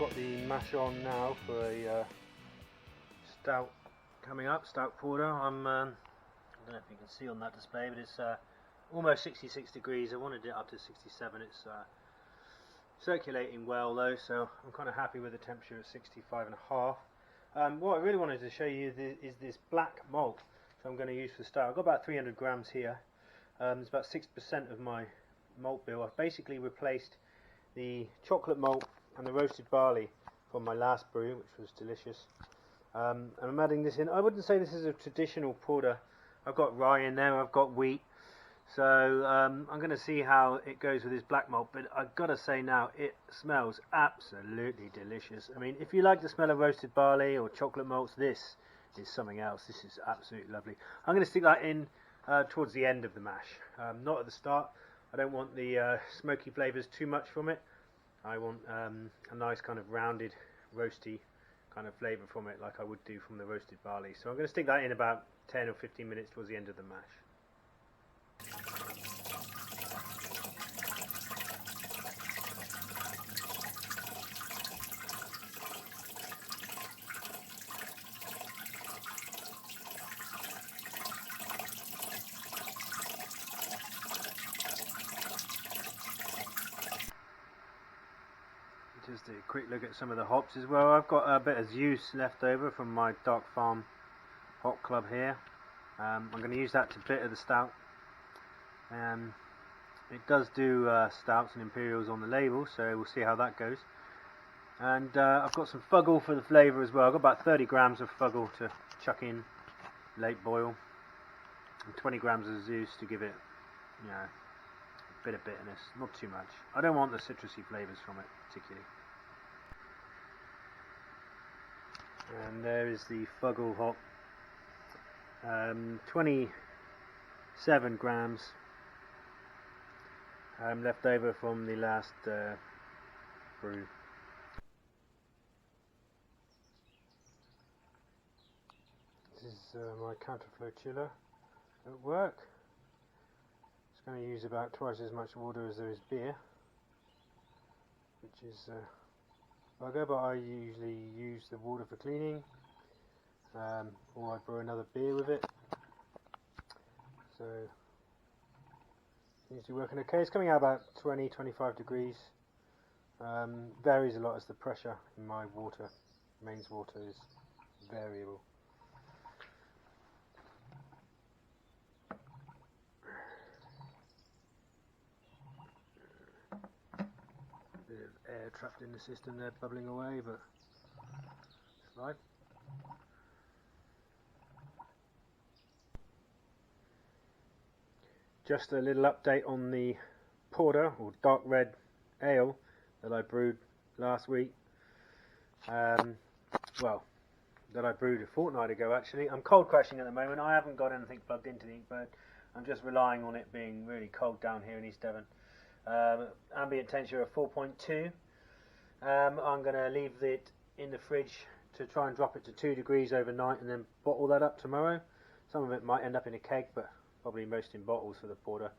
got the mash on now for a stout coming up, stout porter. I don't know if you can see on that display, but it's almost 66 degrees. I wanted it up to 67. It's circulating well though, so I'm kind of happy with the temperature at 65.5. What I really wanted to show you is this black malt that I'm going to use for stout. I've got about 300 grams here. It's about 6% of my malt bill. I've basically replaced the chocolate malt and the roasted barley from my last brew, which was delicious. And I'm adding this in. I wouldn't say this is a traditional porter. I've got rye in there, I've got wheat. So I'm going to see how it goes with this black malt, but I've got to say now, it smells absolutely delicious. I mean, if you like the smell of roasted barley or chocolate malts, this is something else. This is absolutely lovely. I'm going to stick that in towards the end of the mash, not at the start. I don't want the smoky flavours too much from it. I want a nice kind of rounded, roasty kind of flavour from it, like I would do from the roasted barley. So I'm going to stick that in about 10 or 15 minutes towards the end of the mash. Just a quick look at some of the hops as well. I've got a bit of juice left over from my Dark Farm hop club here. I'm going to use that to bitter the stout. It does do stouts and imperials on the label, so we'll see how that goes. And I've got some Fuggle for the flavour as well. I've got about 30 grams of Fuggle to chuck in late boil, and 20 grams of juice to give it, you know, a bit of bitterness, not too much. I don't want the citrusy flavours from it particularly. And there is the Fuggle hop, 27 grams left over from the last brew. This is my counterflow chiller at work. It's going to use about twice as much water as there is beer, which is bugger, but I usually use the water for cleaning, or I brew another beer with it. So seems to be working okay. It's coming out about 20-25 degrees. Varies a lot as the pressure in my water, mains water, is variable. Bit of air trapped in the system there, bubbling away, but it's life. Just a little update on the porter, or dark red ale, that I brewed last week. Well, that I brewed a fortnight ago actually. I'm cold crashing at the moment. I haven't got anything plugged into the Inkbird. I'm just relying on it being really cold down here in East Devon. Ambient temperature of 4.2. I'm going to leave it in the fridge to try and drop it to 2 degrees overnight and then bottle that up tomorrow. Some of it might end up in a keg, but probably most in bottles for the porter.